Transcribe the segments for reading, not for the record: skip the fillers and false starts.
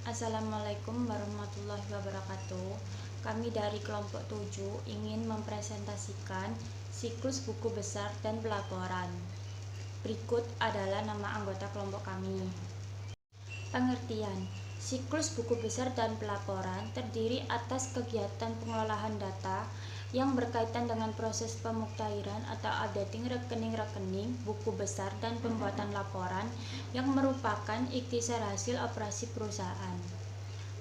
Assalamualaikum warahmatullahi wabarakatuh. Kami dari kelompok 7 ingin mempresentasikan siklus buku besar dan pelaporan. Berikut adalah nama anggota kelompok kami. Pengertian: siklus buku besar dan pelaporan terdiri atas kegiatan pengelolaan data yang berkaitan dengan proses pemuktahiran atau updating rekening-rekening buku besar dan pembuatan laporan yang merupakan ikhtisar hasil operasi perusahaan.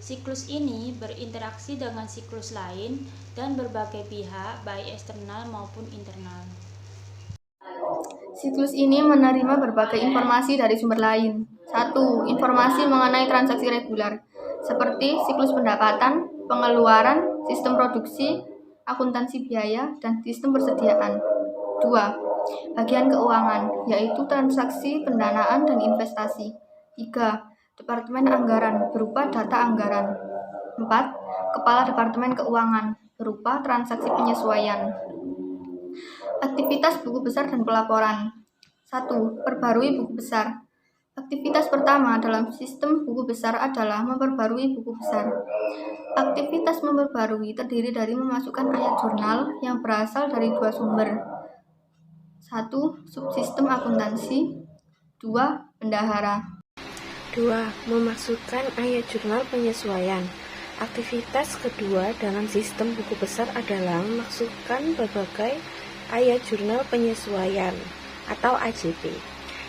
Siklus ini berinteraksi dengan siklus lain dan berbagai pihak, baik eksternal maupun internal. Siklus ini menerima berbagai informasi dari sumber lain. 1. Informasi mengenai transaksi reguler, seperti siklus pendapatan, pengeluaran, sistem produksi, akuntansi biaya, dan sistem persediaan. 2. Bagian keuangan, yaitu transaksi pendanaan dan investasi. 3. Departemen anggaran, berupa data anggaran. 4. Kepala Departemen Keuangan, berupa transaksi penyesuaian. Aktivitas buku besar dan pelaporan. 1. Perbarui buku besar. Aktivitas pertama dalam sistem buku besar adalah memperbarui buku besar. Aktivitas memperbarui terdiri dari memasukkan ayat jurnal yang berasal dari dua sumber. 1. Subsistem akuntansi. 2. Bendahara. 2. Memasukkan ayat jurnal penyesuaian. Aktivitas kedua dalam sistem buku besar adalah memasukkan berbagai ayat jurnal penyesuaian atau AJP.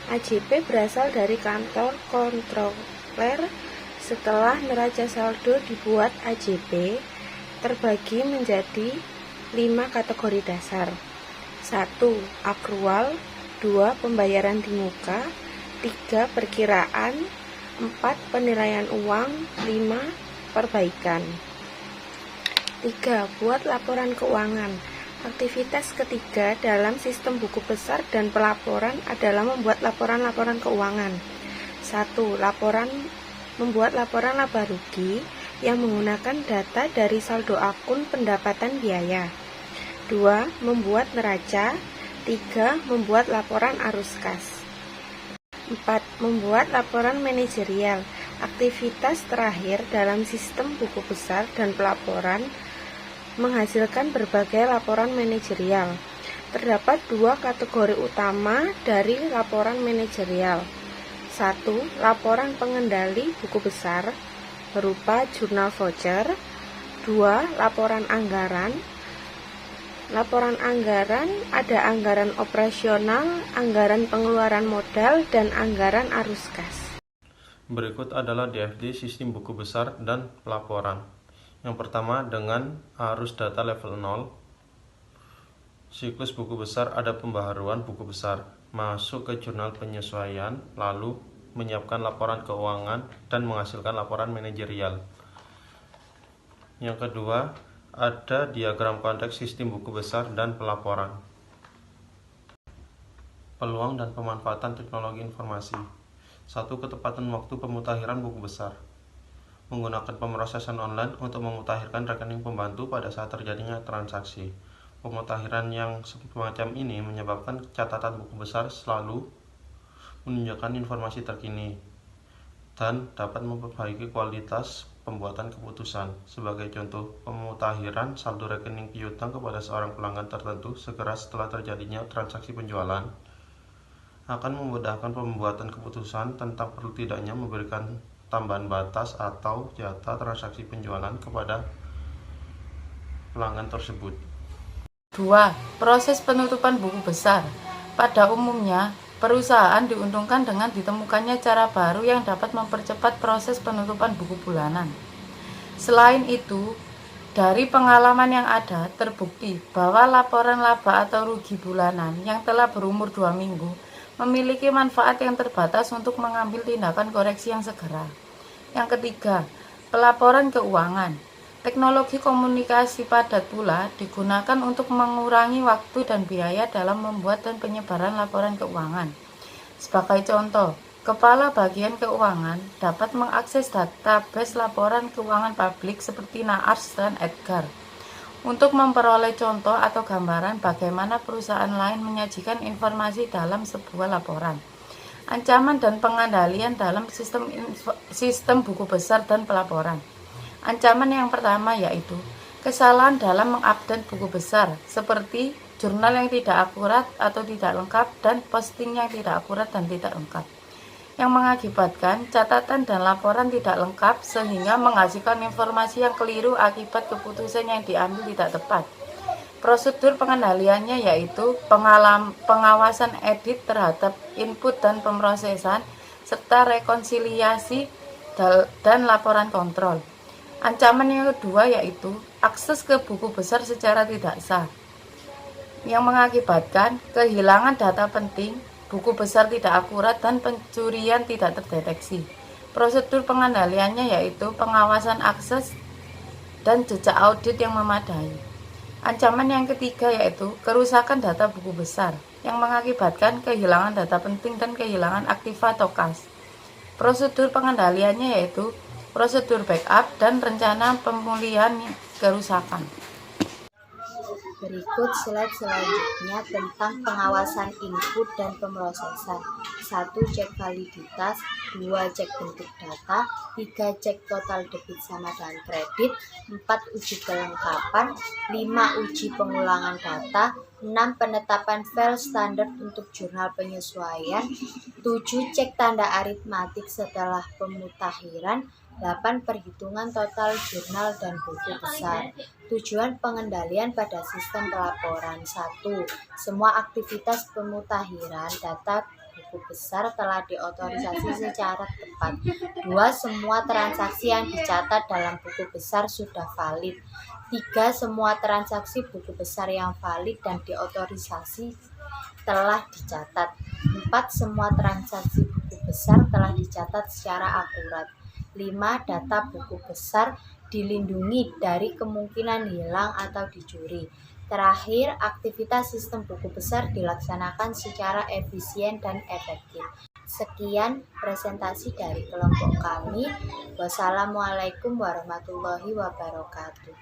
AJP berasal dari kantor kontroler. Setelah neraca saldo dibuat AJP terbagi menjadi 5 kategori dasar. 1. Akrual. 2. Pembayaran di muka. 3. Perkiraan. 4. Penilaian uang. 5. Perbaikan. 3. Buat laporan keuangan. Aktivitas ketiga dalam sistem buku besar dan pelaporan adalah membuat laporan-laporan keuangan. 1. Membuat laporan laba rugi yang menggunakan data dari saldo akun pendapatan biaya. 2. Membuat neraca. 3. Membuat laporan arus kas. 4. Membuat laporan manajerial. Aktivitas terakhir dalam sistem buku besar dan pelaporan menghasilkan berbagai laporan manajerial. Terdapat 2 kategori utama dari laporan manajerial. 1. Laporan pengendali buku besar berupa jurnal voucher. 2. Laporan anggaran. Laporan anggaran ada anggaran operasional, anggaran pengeluaran modal, dan anggaran arus kas. Berikut adalah DFD sistem buku besar dan pelaporan. Yang pertama dengan arus data level 0. Siklus buku besar ada pembaharuan buku besar, masuk ke jurnal penyesuaian, lalu menyiapkan laporan keuangan dan menghasilkan laporan manajerial. Yang kedua, ada diagram konteks sistem buku besar dan pelaporan. Peluang dan pemanfaatan teknologi informasi. 1. Ketepatan waktu pemutahiran buku besar. Menggunakan pemrosesan online untuk memutakhirkan rekening pembantu pada saat terjadinya transaksi. Pemutahiran yang semacam ini menyebabkan catatan buku besar selalu menunjukkan informasi terkini dan dapat memperbaiki kualitas pembuatan keputusan. Sebagai contoh, pemutahiran saldo rekening piutang kepada seorang pelanggan tertentu segera setelah terjadinya transaksi penjualan akan memudahkan pembuatan keputusan tentang perlu tidaknya memberikan tambahan batas atau jatah transaksi penjualan kepada pelanggan tersebut. 2. Proses penutupan buku besar. Pada umumnya, perusahaan diuntungkan dengan ditemukannya cara baru yang dapat mempercepat proses penutupan buku bulanan. Selain itu, dari pengalaman yang ada, terbukti bahwa laporan laba atau rugi bulanan yang telah berumur 2 minggu memiliki manfaat yang terbatas untuk mengambil tindakan koreksi yang segera. Yang ketiga, pelaporan keuangan. Teknologi komunikasi padat pula digunakan untuk mengurangi waktu dan biaya dalam membuat dan penyebaran laporan keuangan. Sebagai contoh, Kepala Bagian Keuangan dapat mengakses database laporan keuangan publik seperti NAARS dan Edgar untuk memperoleh contoh atau gambaran bagaimana perusahaan lain menyajikan informasi dalam sebuah laporan. Ancaman dan pengendalian dalam sistem buku besar dan pelaporan. Ancaman yang pertama yaitu kesalahan dalam mengupdate buku besar, seperti jurnal yang tidak akurat atau tidak lengkap dan posting yang tidak akurat dan tidak lengkap, yang mengakibatkan catatan dan laporan tidak lengkap sehingga menghasilkan informasi yang keliru akibat keputusan yang diambil tidak tepat. Prosedur pengendaliannya yaitu pengawasan edit terhadap input dan pemrosesan, serta rekonsiliasi dan laporan kontrol. Ancaman yang kedua yaitu akses ke buku besar secara tidak sah, yang mengakibatkan kehilangan data penting, buku besar tidak akurat, dan pencurian tidak terdeteksi. Prosedur pengendaliannya yaitu pengawasan akses dan jejak audit yang memadai. Ancaman yang ketiga yaitu kerusakan data buku besar, yang mengakibatkan kehilangan data penting dan kehilangan aktiva atau kas. Prosedur pengendaliannya yaitu prosedur backup dan rencana pemulihan kerusakan. Berikut slide selanjutnya tentang pengawasan input dan pemrosesan. 1. Cek validitas. 2. Cek bentuk data. 3. Cek total debit sama dengan kredit. 4. Uji kelengkapan. 5. Uji pengulangan data. 6. Penetapan file standar untuk jurnal penyesuaian. 7. Cek tanda aritmatik setelah pemutakhiran. 8. Perhitungan total jurnal dan buku besar. Tujuan pengendalian pada sistem pelaporan. 1. Semua aktivitas pemutakhiran data buku besar telah diotorisasi secara tepat. 2. Semua transaksi yang dicatat dalam buku besar sudah valid. 3. Semua transaksi buku besar yang valid dan diotorisasi telah dicatat. 4. Semua transaksi buku besar telah dicatat secara akurat. 5. Data buku besar dilindungi dari kemungkinan hilang atau dicuri. Terakhir, aktivitas sistem buku besar dilaksanakan secara efisien dan efektif. Sekian presentasi dari kelompok kami. Wassalamualaikum warahmatullahi wabarakatuh.